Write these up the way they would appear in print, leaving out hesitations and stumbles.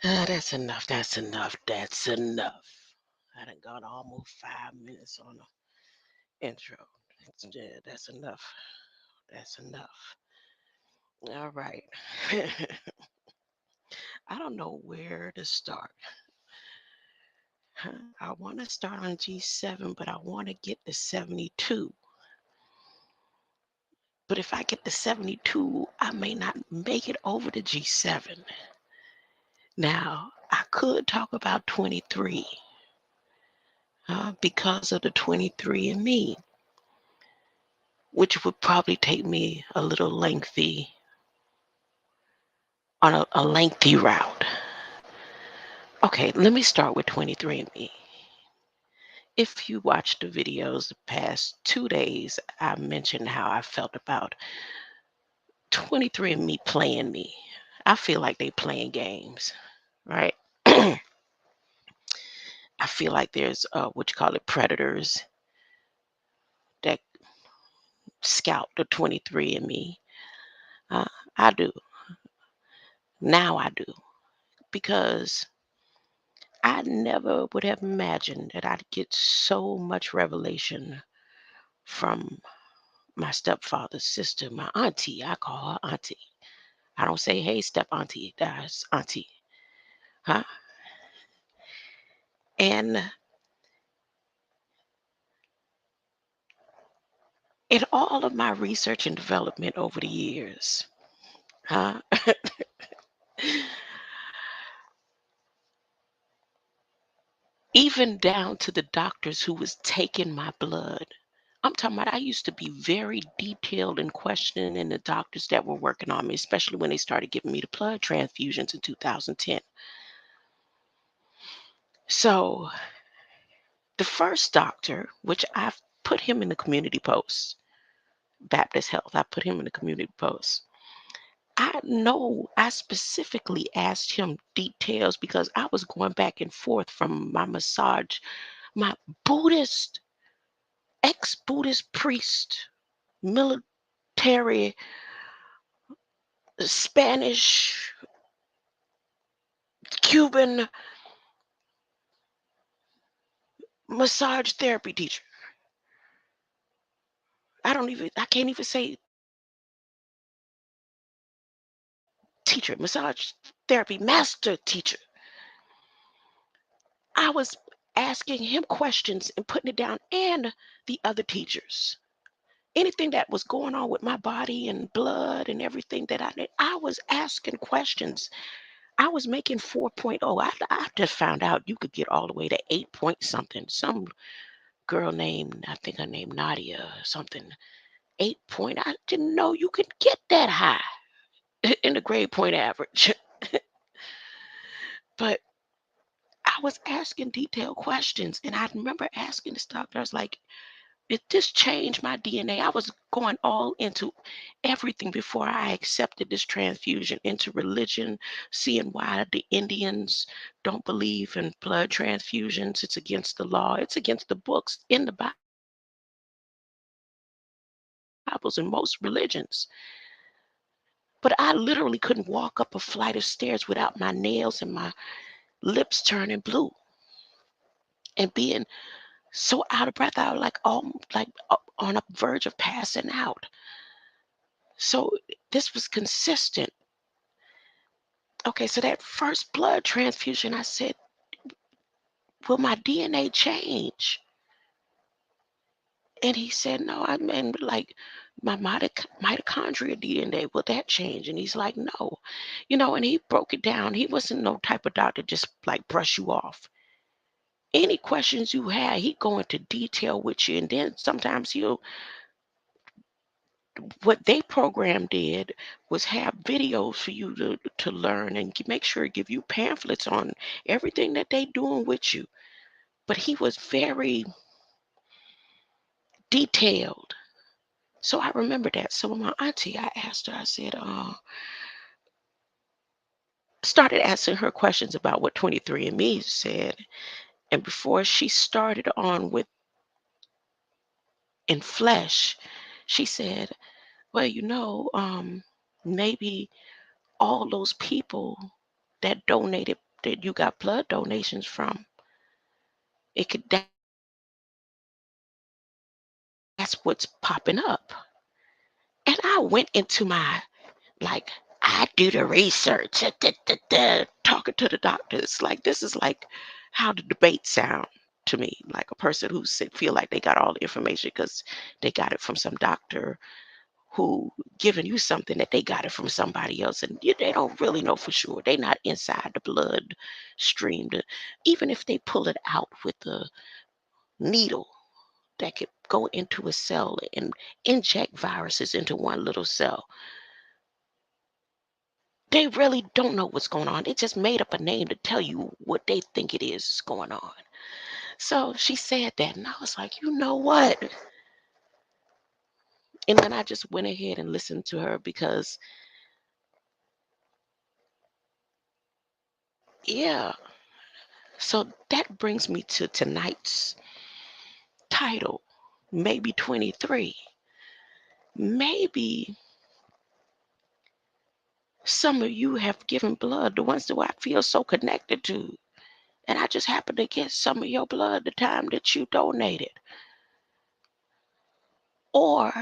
That's enough. That's enough. That's enough. I done gone almost 5 minutes on the intro. Yeah, that's enough. That's enough. All right. I don't know where to start. I want to start on G7, but I want to get to 72. But if I get to 72, I may not make it over to G7. Now, I could talk about 23 because of the 23 and me, which would probably take me a little lengthy on a lengthy route. Okay, let me start with 23 and me. If you watched the videos the past 2 days, I mentioned how I felt about 23 and me playing me. I feel like they playing games, right? I feel like there's what you call it, predators that scout the 23 and me. Uh, I do. Now I do. Because I never would have imagined that I'd get so much revelation from my stepfather's sister, my auntie. I call her auntie. I don't say, hey, step auntie. That's auntie. Huh? And in all of my research and development over the years, huh? Even down to the doctors who was taking my blood. I'm talking about I used to be very detailed in questioning the doctors that were working on me, especially when they started giving me the blood transfusions in 2010. So the first doctor, which I've put him in the community post, Baptist Health, I put him in the community post. I know I specifically asked him details because I was going back and forth from my massage, my Buddhist, ex-Buddhist priest, military, Spanish, Cuban massage therapy teacher. I can't even say teacher, massage therapy master teacher. I was asking him questions and putting it down, and the other teachers. Anything that was going on with my body and blood and everything that I did, I was asking questions. I was making 4.0. I just found out you could get all the way to 8 point something. Some girl named, I think her name Nadia or something, 8 point. I didn't know you could get that high in the grade point average. But I was asking detailed questions. And I remember asking this doctor, I was like, it just changed my DNA. I was going all into everything before I accepted this transfusion, into religion, seeing why the Indians don't believe in blood transfusions. It's against the law, it's against the books in the Bibles in most religions. But I literally couldn't walk up a flight of stairs without my nails and my lips turning blue and being so out of breath. I was like on a verge of passing out. So this was consistent. Okay, so that first blood transfusion, I said, will my DNA change? And he said, no, I mean, like my mitochondria DNA, will that change? And he's like, no. And he broke it down. He wasn't no type of doctor just like brush you off. Any questions you had, he'd go into detail with you. And then sometimes what they program did was have videos for you to learn and make sure to give you pamphlets on everything that they doing with you. But he was very detailed. So I remember that. So my auntie, I asked her, I said, started asking her questions about what 23andMe said. And before she started on with in flesh, she said, well, maybe all those people that donated that you got blood donations from, it could that's what's popping up. And I went into my, like, I do the research, talking to the doctors. Like, this is like how the debate sound to me, like a person who feel like they got all the information because they got it from some doctor who giving you something that they got it from somebody else, and they don't really know for sure. They not inside the blood stream. Even if they pull it out with a needle that could go into a cell and inject viruses into one little cell, they really don't know what's going on. They just made up a name to tell you what they think it is going on. So she said that, and I was like, you know what? And then I just went ahead and listened to her because, yeah. So that brings me to tonight's title, maybe 23. Maybe some of you have given blood, the ones that I feel so connected to. And I just happened to get some of your blood the time that you donated. Or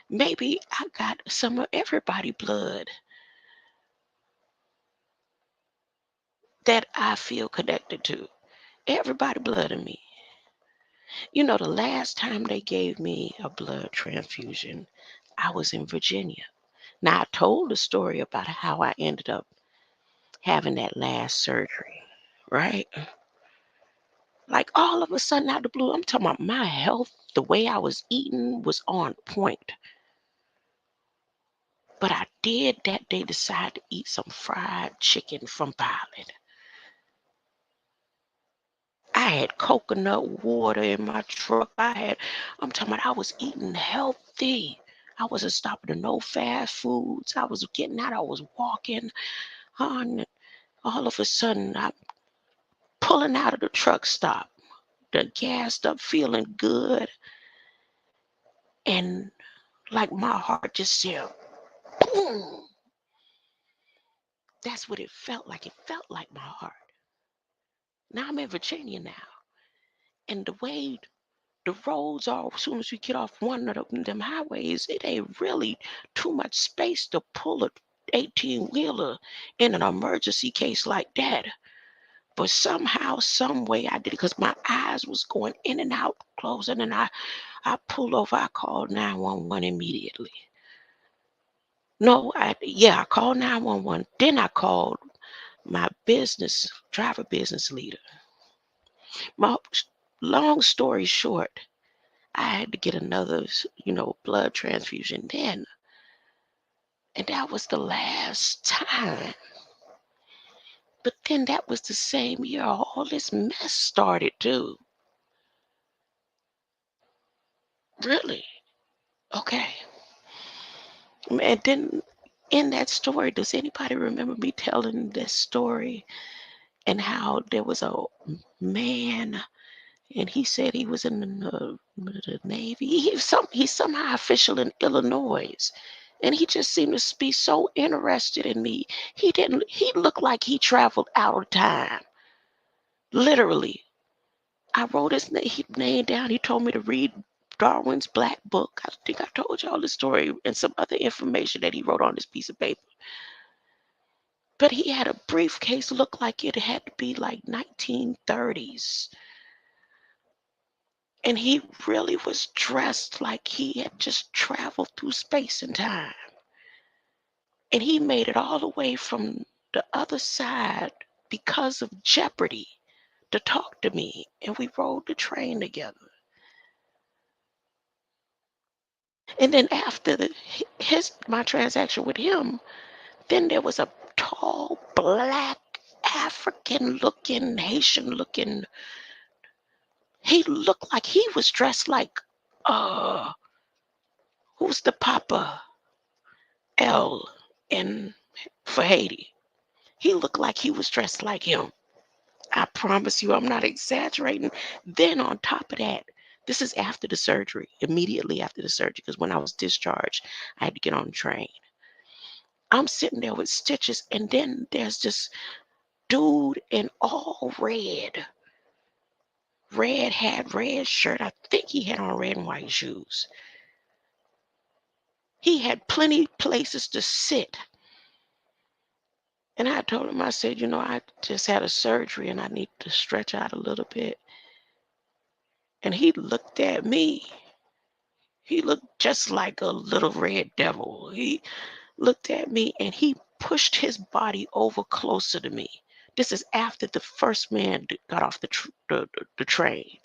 maybe I got some of everybody blood that I feel connected to. Everybody blood in me. You know, the last time they gave me a blood transfusion, I was in Virginia. Now, I told the story about how I ended up having that last surgery, right? Like all of a sudden out of the blue, I'm talking about my health, the way I was eating was on point. But I did that day decide to eat some fried chicken from Pilot. I had coconut water in my truck. I'm talking about I was eating healthy. I wasn't stopping at no fast foods. I was getting out, I was walking on. All of a sudden, I'm pulling out of the truck stop, the gassed up, feeling good. And like my heart just said, boom. That's what it felt like. It felt like my heart. Now I'm in Virginia now. And the way the roads are, as soon as we get off one of them highways, it ain't really too much space to pull a 18-wheeler in an emergency case like that. But somehow, some way I did it because my eyes was going in and out, closing, and I pulled over. I called 911 immediately. No, I called 911. Then I called my driver business leader. My long story short, I had to get another, blood transfusion then. And that was the last time. But then that was the same year all this mess started too. Really? Okay. And then in that story, does anybody remember me telling this story and how there was a man and he said he was in the Navy. He's somehow official in Illinois. And he just seemed to be so interested in me. He looked like he traveled out of time. Literally. I wrote his name down. He told me to read Darwin's Black Book. I think I told y'all the story and some other information that he wrote on this piece of paper. But he had a briefcase, looked like it had to be like 1930s. And he really was dressed like he had just traveled through space and time. And he made it all the way from the other side because of Jeopardy to talk to me. And we rode the train together. And then after my transaction with him, then there was a tall, black, African looking, Haitian looking. He looked like he was dressed like, uh, who's the Papa L in for Haiti? He looked like he was dressed like him. I promise you, I'm not exaggerating. Then on top of that, this is after the surgery, immediately after the surgery, because when I was discharged, I had to get on the train. I'm sitting there with stitches, and then there's this dude in all red hat, red shirt. I think he had on red and white shoes. He had plenty places to sit. And I told him, I said, I just had a surgery and I need to stretch out a little bit. And he looked at me. He looked just like a little red devil. He looked at me and he pushed his body over closer to me. This is after the first man got off the train.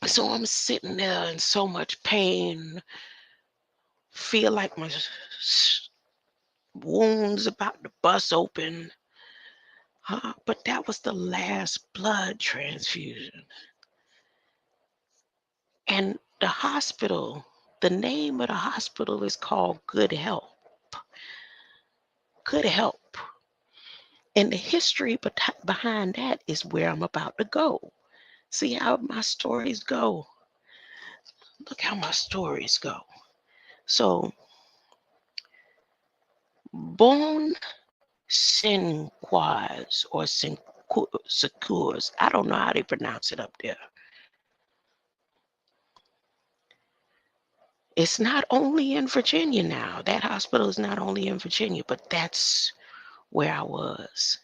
So I'm sitting there in so much pain, feel like my wounds about to bust open. But that was the last blood transfusion. And the name of the hospital is called Good Help. Good Help. And the history behind that is where I'm about to go. See how my stories go. Look how my stories go. So, Bon Secours or Secours, I don't know how they pronounce it up there. It's not only in Virginia now. That hospital is not only in Virginia, but that's where I was.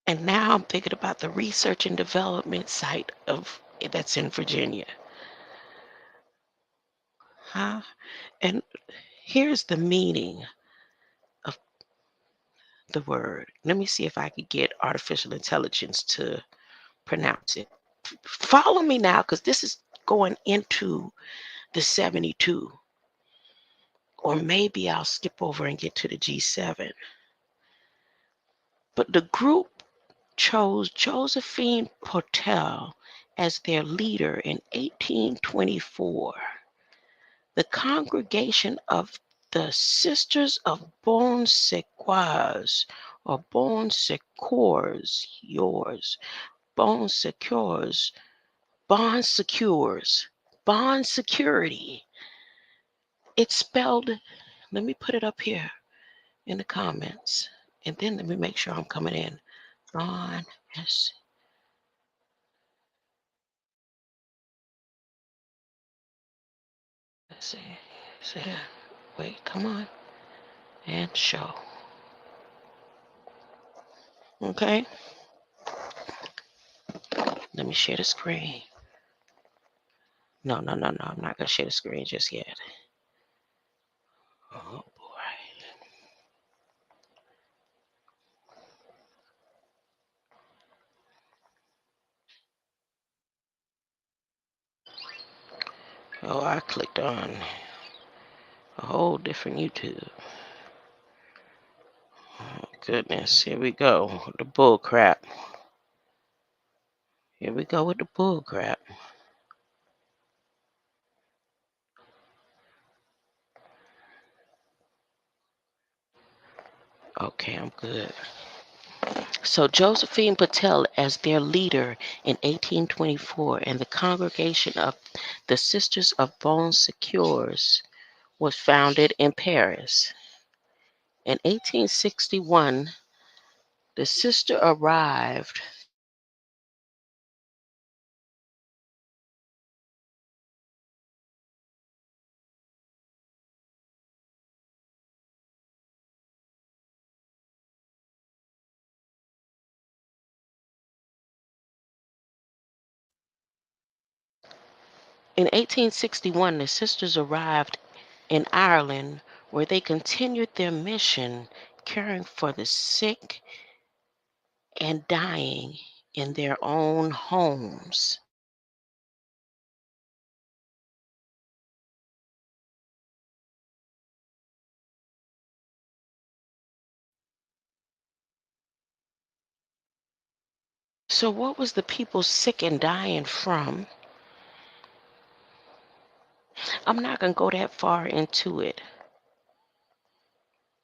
And now I'm thinking about the research and development site that's in Virginia. Huh? And here's the meaning of the word. Let me see if I could get artificial intelligence to pronounce it. Follow me now, because this is going into the 72. Or maybe I'll skip over and get to the G7. But the group chose Josephine Portel as their leader in 1824. The congregation of the Sisters of Bon Secours, or Bon Secours, Bon Secours, Bon Secures, Bon Security. It's spelled, let me put it up here in the comments, and then let me make sure I'm coming in. Bon, yes. Let's see that. Wait, come on. And show. Okay. Let me share the screen. No. I'm not going to share the screen just yet. Oh, boy. Oh, I clicked on a whole different YouTube. Oh, goodness. Here we go. The bull crap. Here we go with the bull crap. Okay, I'm good. So Josephine Patel as their leader in 1824, and the congregation of the Sisters of Bon Secours was founded in Paris. In 1861, the sister arrived In 1861, the sisters arrived in Ireland, where they continued their mission, caring for the sick and dying in their own homes. So, what was the people sick and dying from? I'm not going to go that far into it.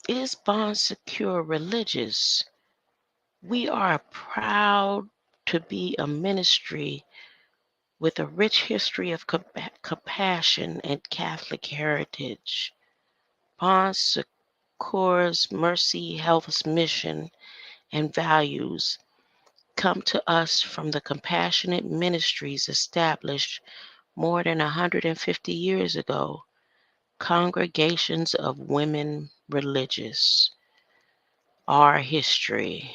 Is Bon Secure religious? We are proud to be a ministry With a rich history of compassion and Catholic heritage, Bon Secours Mercy Health's mission and values come to us from the compassionate ministries established more than 150 years ago, congregations of women religious. Our history.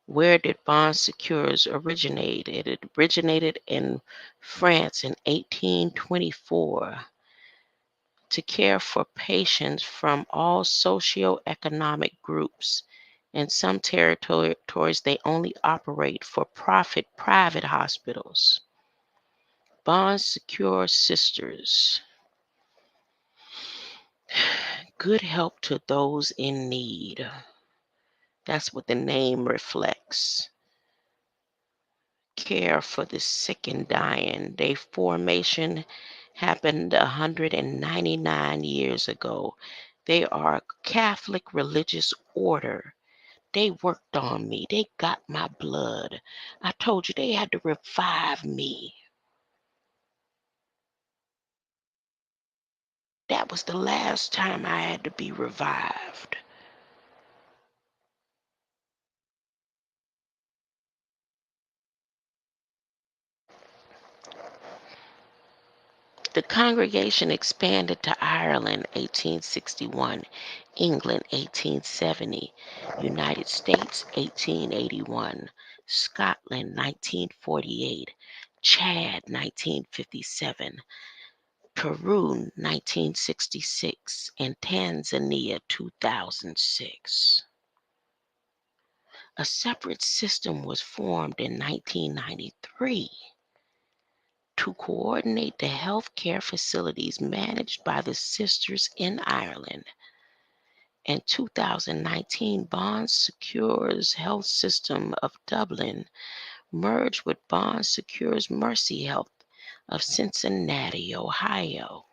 Where did Bon Secours originate? It originated in France in 1824 to care for patients from all socioeconomic groups. In some territories, they only operate for profit private hospitals. Bon Secours Sisters. Good help to those in need. That's what the name reflects. Care for the sick and dying. Their formation happened 199 years ago. They are a Catholic religious order. They worked on me. They got my blood. I told you they had to revive me. That was the last time I had to be revived. The congregation expanded to Ireland 1861, England 1870, United States 1881, Scotland 1948, Chad 1957, Peru 1966, and Tanzania 2006. A separate system was formed in 1993 to coordinate the healthcare facilities managed by the Sisters in Ireland. In 2019, Bon Secours Health System of Dublin merged with Bon Secours Mercy Health of Cincinnati, Ohio.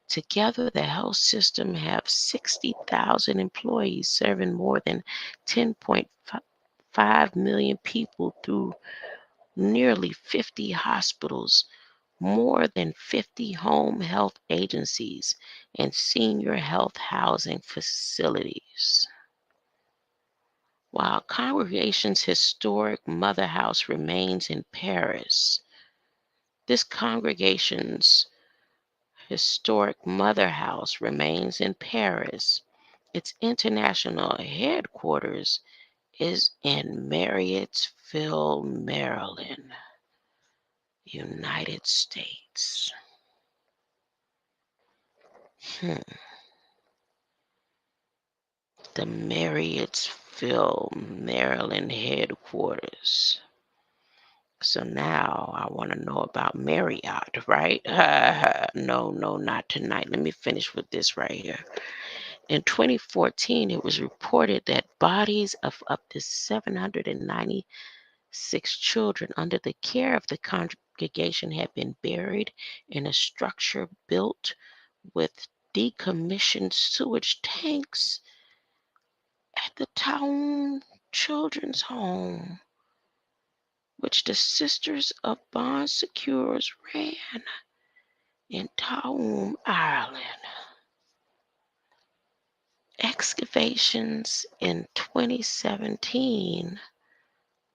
Together, the health system have 60,000 employees serving more than 10.5 million people through nearly 50 hospitals, more than 50 home health agencies, and senior health housing facilities. While Congregation's historic mother house remains in Paris, this congregation's historic mother house remains in Paris. Its international headquarters is in Marriottsville, Maryland, United States. The Marriottsville, Maryland headquarters. So now I want to know about Marriott, right? No, not tonight. Let me finish with this right here. In 2014, it was reported that bodies of up to 796 children under the care of the congregation had been buried in a structure built with decommissioned sewage tanks at the town children's home, which the Sisters of Bon Secours ran in Taum, Ireland. Excavations in 2017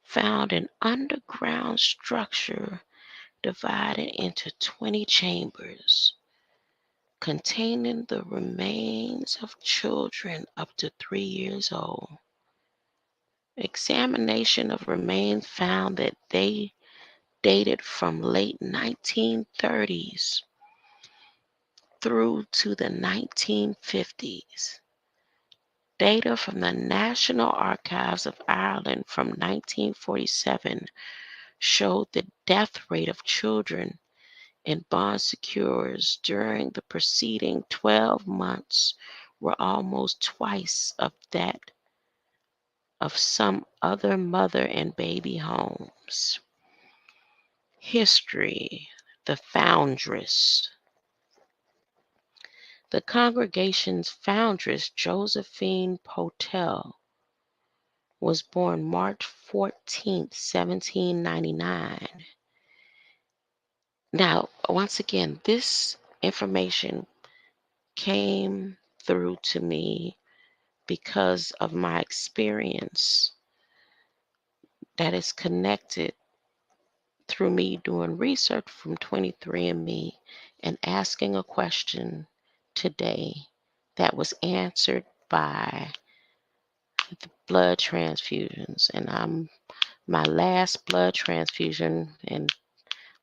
found an underground structure divided into 20 chambers containing the remains of children up to 3 years old. Examination of remains found that they dated from late 1930s through to the 1950s. Data from the National Archives of Ireland from 1947 showed the death rate of children in Bon Secours during the preceding 12 months were almost twice of that of some other mother and baby homes. History. The foundress. The congregation's foundress, Josephine Potel, was born March 14, 1799, Now, once again, this information came through to me because of my experience that is connected through me doing research from 23andMe and asking a question today that was answered by the blood transfusions. And my last blood transfusion and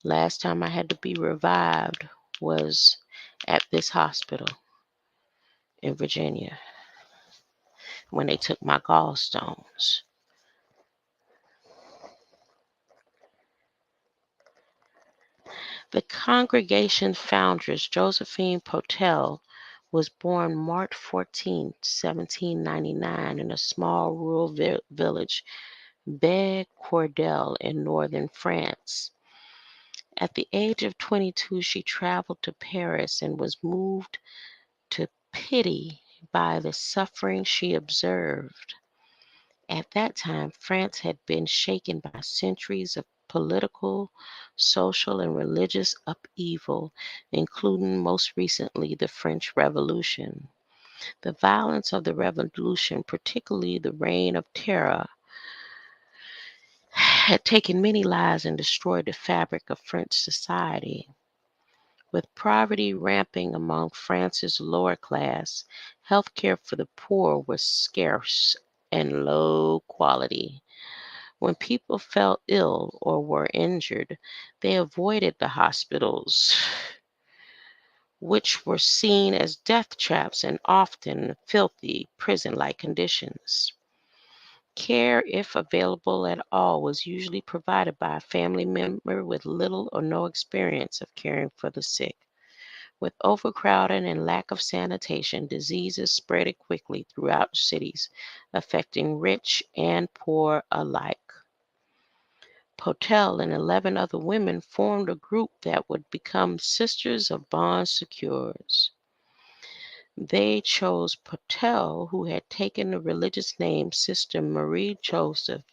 last time I had to be revived was at this hospital in Virginia when they took my gallstones. The congregation foundress, Josephine Potel, was born March 14, 1799, in a small rural village, Be-Cordel, in northern France. At the age of 22, she traveled to Paris and was moved to pity by the suffering she observed. At that time, France had been shaken by centuries of political, social, and religious upheaval, including most recently the French Revolution. The violence of the revolution, particularly the Reign of Terror, had taken many lives and destroyed the fabric of French society. With poverty ramping among France's lower class, health care for the poor was scarce and low quality. When people fell ill or were injured, they avoided the hospitals, which were seen as death traps and often filthy prison-like conditions. Care, if available at all, was usually provided by a family member with little or no experience of caring for the sick. With overcrowding and lack of sanitation, diseases spread quickly throughout cities, affecting rich and poor alike. Potel and 11 other women formed a group that would become Sisters of Bon Secours. They chose Potel, who had taken the religious name Sister Marie Joseph,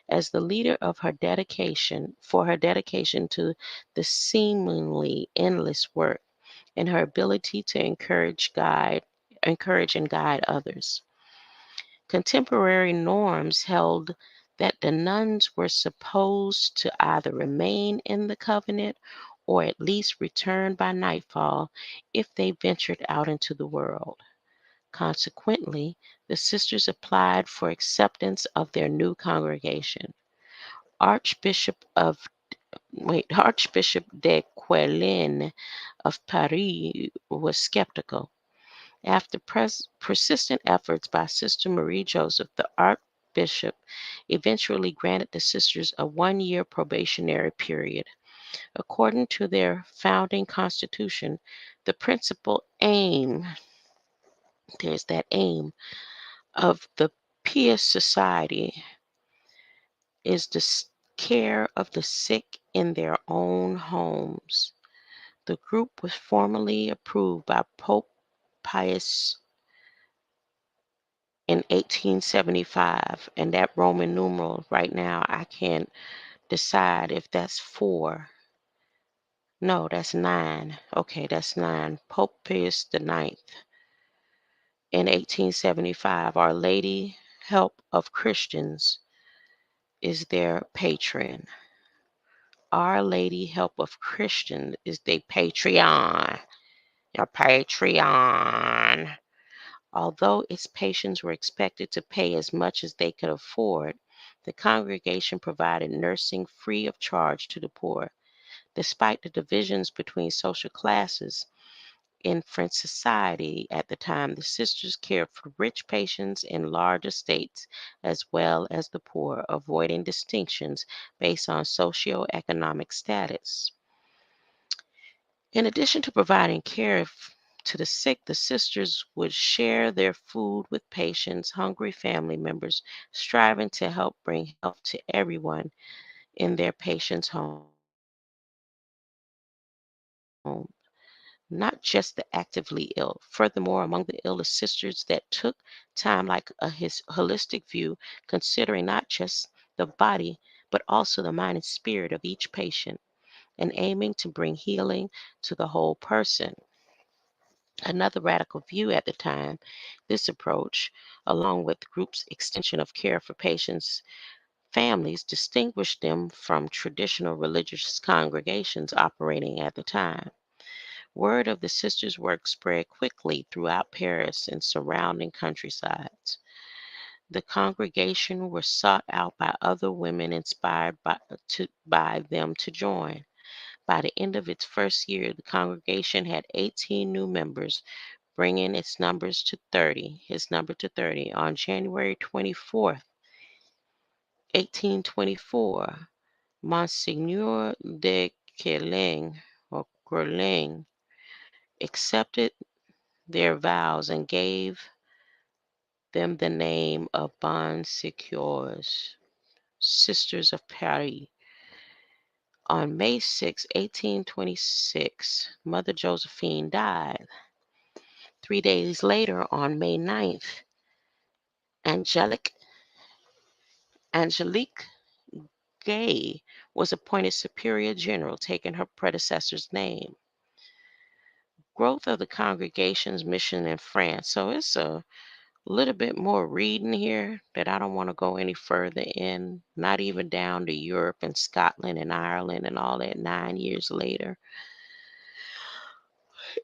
as the leader of her dedication to the seemingly endless work and her ability to encourage and guide others. Contemporary norms held that the nuns were supposed to either remain in the convent or at least return by nightfall if they ventured out into the world. Consequently, the sisters applied for acceptance of their new congregation. Archbishop of Archbishop de Quellin of Paris was skeptical. After persistent efforts by Sister Marie Joseph, the Archbishop eventually granted the sisters a 1-year probationary period. According to their founding constitution, the principal aim, there's that aim, of the Pious Society is the care of the sick in their own homes. The group was formally approved by Pope Pius in 1875, and that Roman numeral right now, I can't decide if that's 4. No, that's 9. Okay, that's 9. Pope Pius the Ninth in 1875. Our Lady Help of Christians is their patron. Our Lady Help of Christians is their Patreon. Your Patreon. Although its patrons were expected to pay as much as they could afford, the congregation provided nursing free of charge to the poor. Despite the divisions between social classes in French society at the time, the sisters cared for rich patients in large estates as well as the poor, avoiding distinctions based on socioeconomic status. In addition to providing care to the sick, the sisters would share their food with patients, hungry family members, striving to help bring health to everyone in their patient's home, not just the actively ill. Furthermore, among the ill, the sisters that took time like a holistic view, considering not just the body, but also the mind and spirit of each patient. and aiming to bring healing to the whole person. Another radical view at the time, this approach, along with the group's extension of care for patients' families, distinguished them from traditional religious congregations operating at the time. Word of the sisters' work spread quickly throughout Paris and surrounding countrysides. The congregation were sought out by other women inspired by them to join. By the end of its first year, the congregation had 18 new members, bringing his number to 30. On January 24th, 1824, Monseigneur de Gerling accepted their vows and gave them the name of Bon Secours, Sisters of Paris. On May 6, 1826, Mother Josephine died. 3 days later, on May 9th, Angelique Gay was appointed Superior General, taking her predecessor's name. Growth of the congregation's mission in France. So it's a little bit more reading here that I don't want to go any further in, not even down to Europe and Scotland and Ireland and all that 9 years later.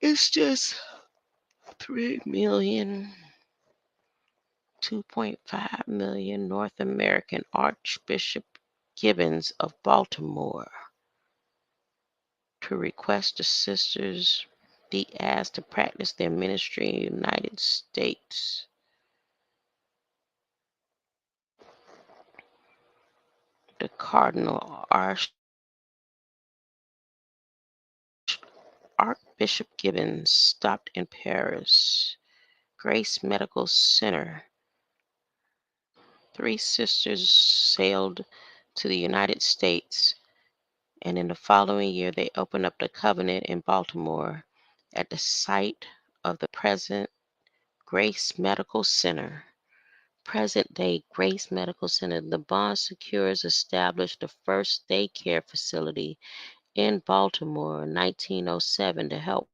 It's just 3 million, 2.5 million North American Archbishop Gibbons of Baltimore to request the sisters be asked to practice their ministry in the United States. The Cardinal Archbishop Gibbons stopped in Paris. Grace Medical Center. 3 sisters sailed to the United States, and in the following year they opened up the Covenant in Baltimore at the site of the present Grace Medical Center. Present-day Grace Medical Center. The Bon Secours established the first daycare facility in Baltimore in 1907 to help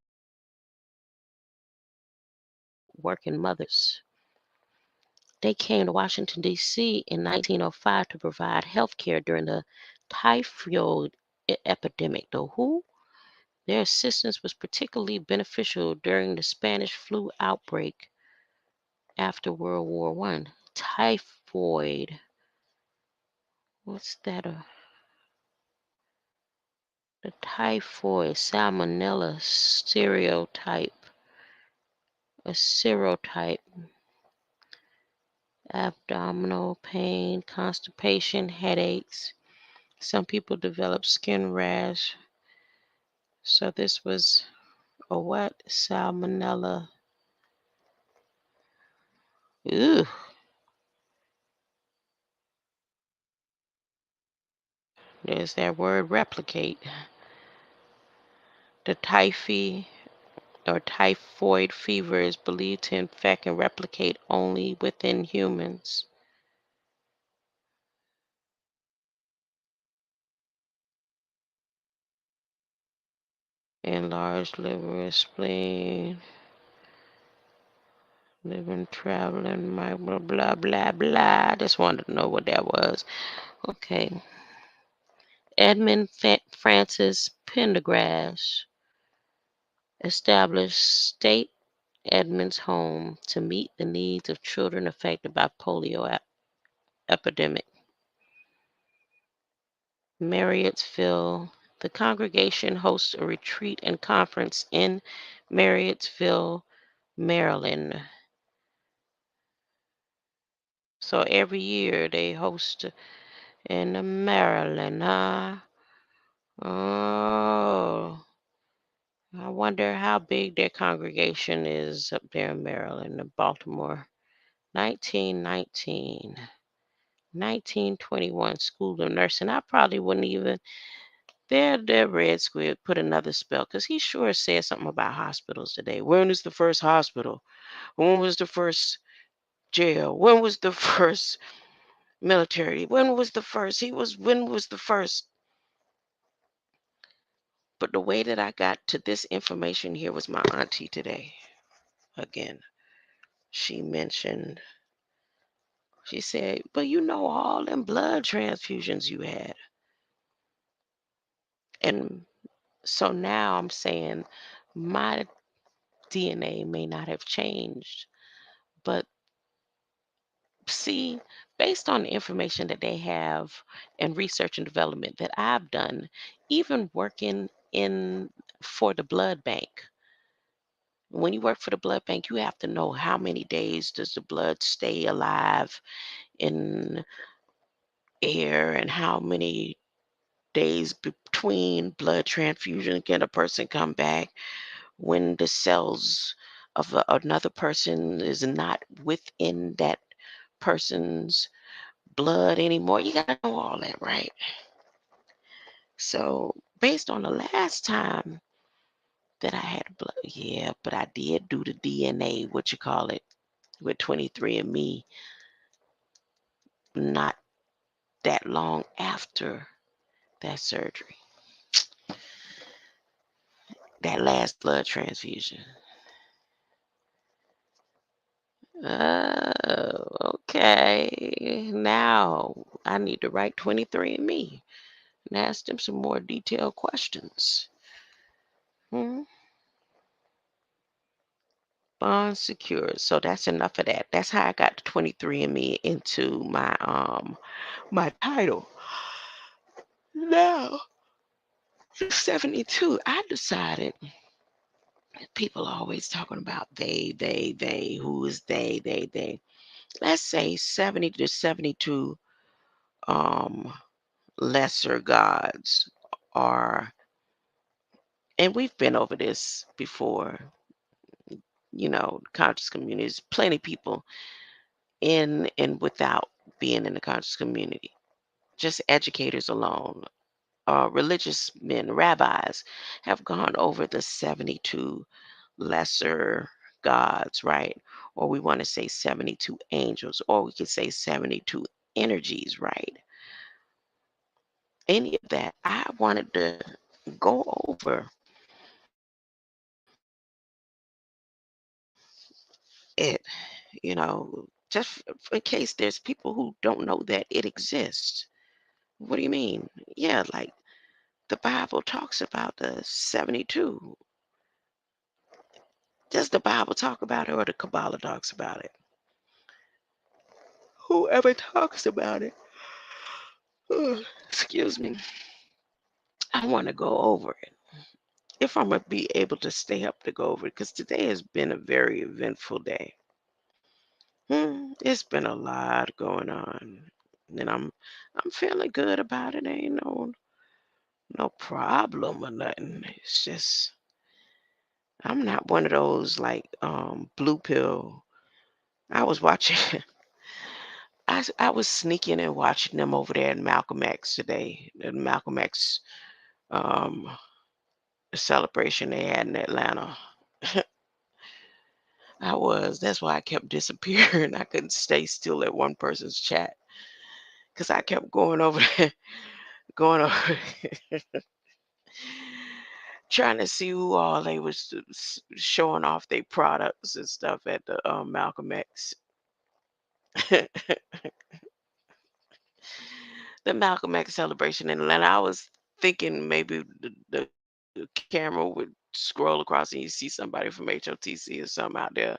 working mothers. They came to Washington, D.C. in 1905 to provide health care during the typhoid epidemic. Their assistance was particularly beneficial during the Spanish flu outbreak after World War I. Typhoid. What's that? The typhoid, salmonella, a serotype, abdominal pain, constipation, headaches. Some people develop skin rash. So this was a what? Salmonella. Ooh, there's that word replicate. The typhoid fever is believed to infect and replicate only within humans. Enlarged liver, spleen, living, traveling, blah, blah, blah, blah. I just wanted to know what that was. Okay. Edmund Francis Pendergrass established State Edmonds Home to meet the needs of children affected by polio epidemic. Marriottsville. The congregation hosts a retreat and conference in Marriottsville, Maryland. So every year they host in Maryland, huh? Oh, I wonder how big their congregation is up there in Maryland and Baltimore. 1919, 1921, School of Nursing. I probably wouldn't even, their Red Squid put another spell because he sure said something about hospitals today. When is the first hospital? When was the first jail? When was the first military? When was the first? When was the first But the way that I got to this information here was my auntie today. Again, she mentioned, she said, "But you know all them blood transfusions you had." And so now I'm saying my DNA may not have changed, but see, based on the information that they have and research and development that I've done, even working in for the blood bank. When you work for the blood bank, you have to know how many days does the blood stay alive in air and how many days between blood transfusion can a person come back when the cells of another person is not within that person's blood anymore. You got to know all that, right? So, based on the last time that I had blood, yeah, but I did do the DNA, what you call it, with 23andMe, not that long after that surgery, that last blood transfusion. Oh, okay. Now I need to write 23andMe and ask them some more detailed questions. Hmm. Bond secured. So that's enough of that. That's how I got the 23andMe into my title. Now, 72, I decided people are always talking about they, who is they. Let's say 70 to 72 um lesser gods are, and we've been over this before, conscious communities, plenty people in and without being in the conscious community, just educators alone, religious men, rabbis have gone over the 72 lesser gods, right? Or we want to say 72 angels, or we could say 72 energies, right? Any of that. I wanted to go over it, just in case there's people who don't know that it exists. What do you mean? Yeah, like the Bible talks about the 72. Does the Bible talk about it or the Kabbalah talks about it? Whoever talks about it, excuse me, I want to go over it. If I'm going to be able to stay up to go over it, because today has been a very eventful day. It's been a lot going on, and I'm feeling good about it. Ain't no problem or nothing. It's just I'm not one of those like blue pill. I was watching I was sneaking and watching them over there in Malcolm X today. The Malcolm X um celebration they had in Atlanta. I was. That's why I kept disappearing. I couldn't stay still at one person's chat because I kept going over there, going over trying to see who all they was showing off their products and stuff at the Malcolm X. The Malcolm X celebration in Atlanta. I was thinking maybe the camera would scroll across and you see somebody from HOTC or something out there.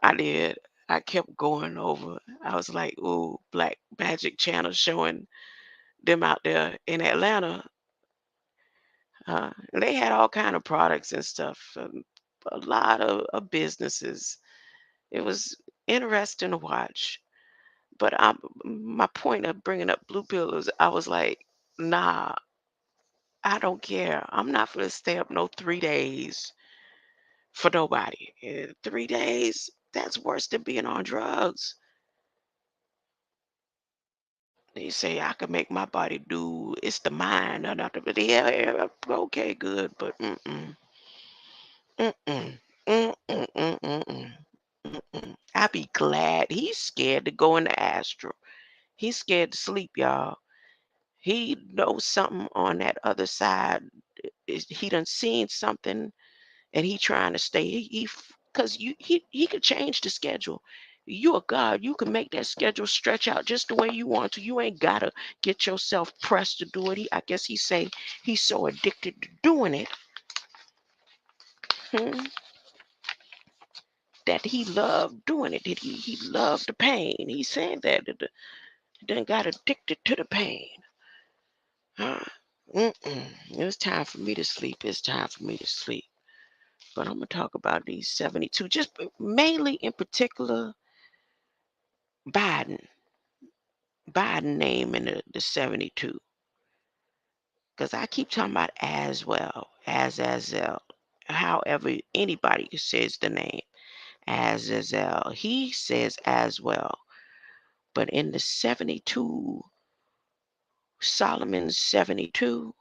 I did. I kept going over. I was like, "Ooh, Black Magic Channel showing them out there in Atlanta." And they had all kind of products and stuff. A lot of businesses. It was interesting to watch. But my point of bringing up Blue Pill is I was like, nah, I don't care. I'm not going to stay up no 3 days for nobody. 3 days, that's worse than being on drugs. They say I can make my body do, it's the mind, or not the, but yeah, yeah, okay, good, but mm-mm, mm-mm, mm-mm, mm-mm, mm-mm. I be glad. He's scared to go in the astral. He's scared to sleep, y'all. He knows something on that other side. he done seen something and he trying to stay. Because he could change the schedule. You a God. You can make that schedule stretch out just the way you want to. You ain't gotta get yourself pressed to do it. I guess he say he's so addicted to doing it, hmm, that he loved doing it. That he loved the pain. He said that he done got addicted to the pain. Huh? It's time for me to sleep. It's time for me to sleep. But I'm gonna talk about these 72, just mainly in particular Biden. Biden name in the 72. Because I keep talking about as well, Azazel. However, anybody says the name Azazel, he says as well. But in the 72, Solomon's 72,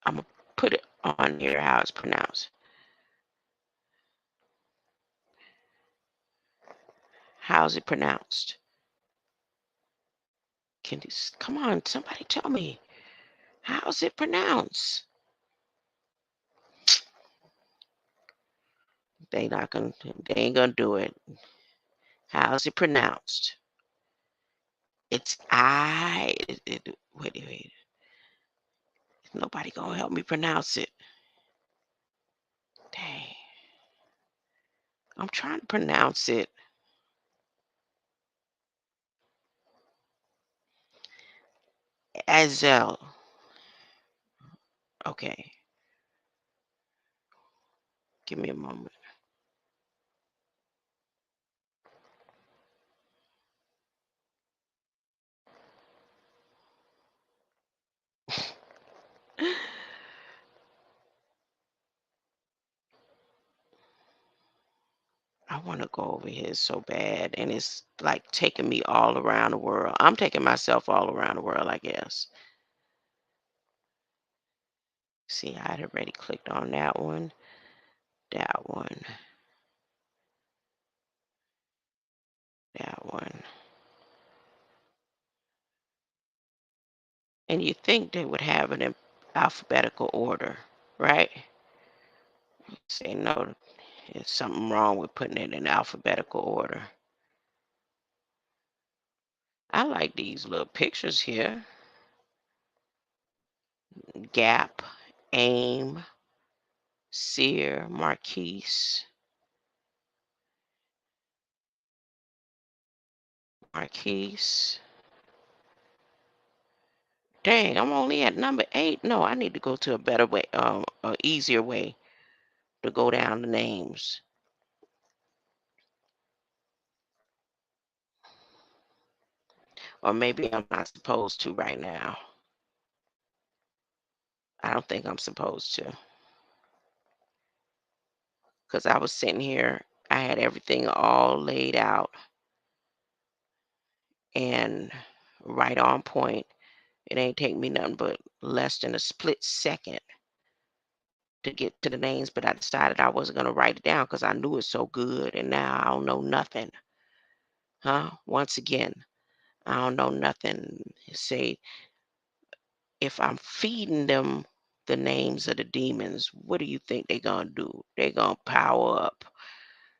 I'm going to put it on here how it's pronounced. How's it pronounced? Come on, somebody tell me. How's it pronounced? They ain't gonna do it. How's it pronounced? It's wait. Nobody gonna help me pronounce it. Dang. I'm trying to pronounce it. Azel. Okay. Give me a moment. I want to go over here so bad, and it's like taking me all around the world. I'm taking myself all around the world, I guess. See, I had already clicked on that one, that one, that one. And you think they would have it in alphabetical order, right? Say no, there's something wrong with putting it in alphabetical order. I like these little pictures here. Gap, Aim, Sear, Marquise. Marquise. Dang, I'm only at number 8. No, I need to go to a better way, a easier way to go down the names. Or maybe I'm not supposed to right now. I don't think I'm supposed to. Because I was sitting here, I had everything all laid out and right on point. It ain't take me nothing but less than a split second to get to the names, but I decided I wasn't going to write it down because I knew it so good, and now I don't know nothing. Huh? Once again, I don't know nothing. Say, if I'm feeding them the names of the demons, what do you think they're going to do? They're going to power up,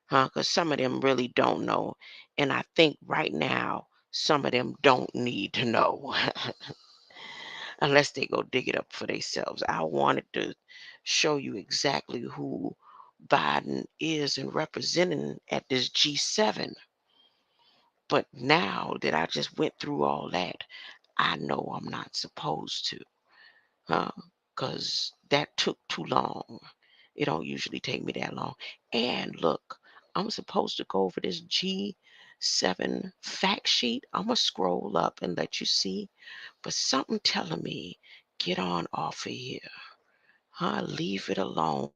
huh? Because some of them really don't know. And I think right now, some of them don't need to know unless they go dig it up for themselves. I wanted to show you exactly who Biden is and representing at this G7. But now that I just went through all that, I know I'm not supposed to, huh? Because that took too long. It don't usually take me that long. And look, I'm supposed to go over this G7 fact sheet. I'm going to scroll up and let you see. But something telling me, get on off of here. Huh? Leave it alone.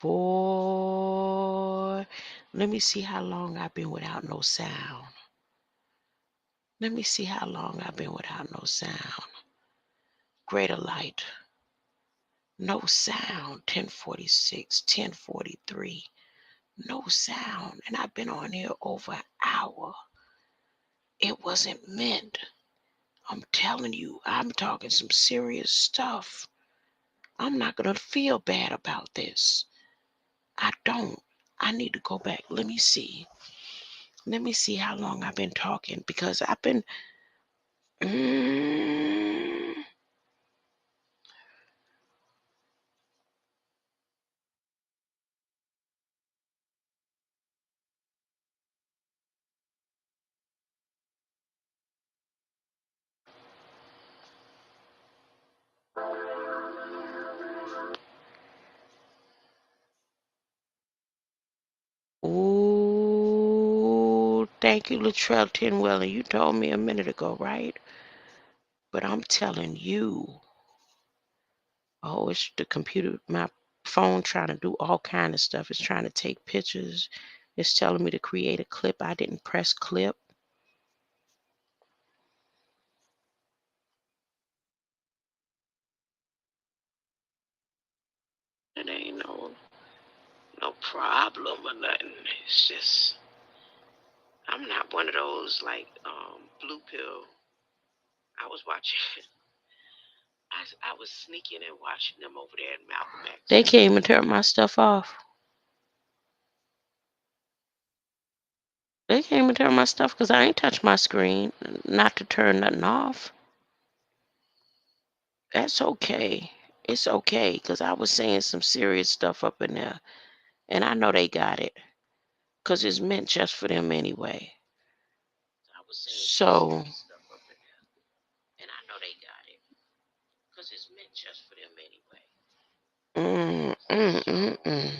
Boy, let me see how long I've been without no sound. Let me see how long I've been without no sound. Greater light. No sound. 10:46, 10:43. No sound. And I've been on here over an hour. It wasn't meant. I'm telling you, I'm talking some serious stuff. I'm not going to feel bad about this. I don't. I need to go back. Let me see. Let me see how long I've been talking because I've been. Mm, ooh, thank you, Latrell Tinwell. You told me a minute ago, right? But I'm telling you, oh, it's the computer, my phone trying to do all kind of stuff. It's trying to take pictures. It's telling me to create a clip. I didn't press clip. It ain't no problem or nothing. It's just I'm not one of those like blue pill. I was watching. I was sneaking and watching them over there in Malcolm X. They came and turned my stuff off. They came and turned my stuff because I ain't touched my screen. Not to turn nothing off. That's okay. It's okay because I was saying some serious stuff up in there. And I know they got it because it's meant just for them anyway. So, and I know they got it because it's meant just for them anyway.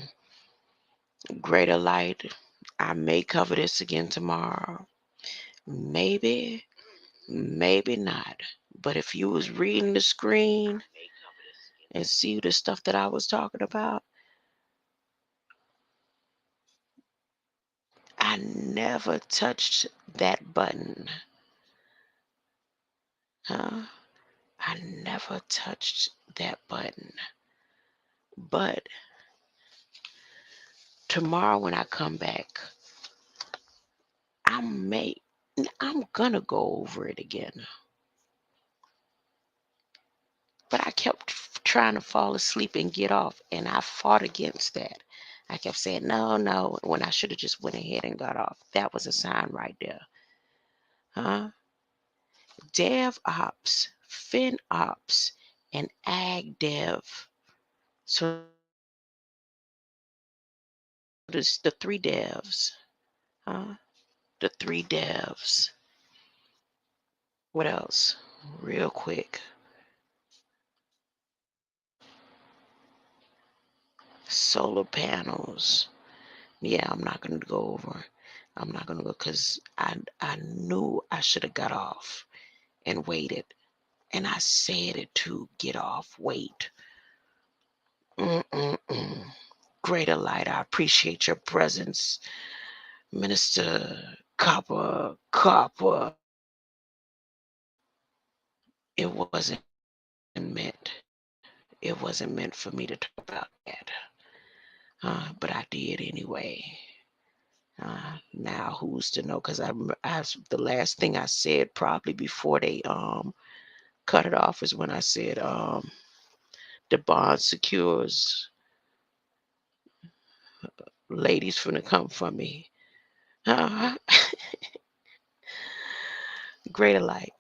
Greater light. I may cover this again tomorrow. Maybe, maybe not. But if you was reading the screen and see the stuff that I was talking about, I never touched that button. Huh? I never touched that button. But tomorrow when I come back, I'm gonna go over it again. But I kept trying to fall asleep and get off, and I fought against that. I kept saying no, when I should have just went ahead and got off. That was a sign right there. Huh? Dev ops, fin ops, and ag dev. So there's the three devs. Huh? The three devs. What else? Real quick. Solar panels. Yeah, I'm not gonna go over. I'm not gonna go because I knew I should have got off and waited. And I said it too. Get off. Wait. Mm-mm-mm. Greater light. I appreciate your presence, Minister Copper. It wasn't meant. It wasn't meant for me to talk about that. But I did anyway. Now who's to know? Because the last thing I said probably before they cut it off is when I said the bond secures ladies finna come for me. Uh, greater light.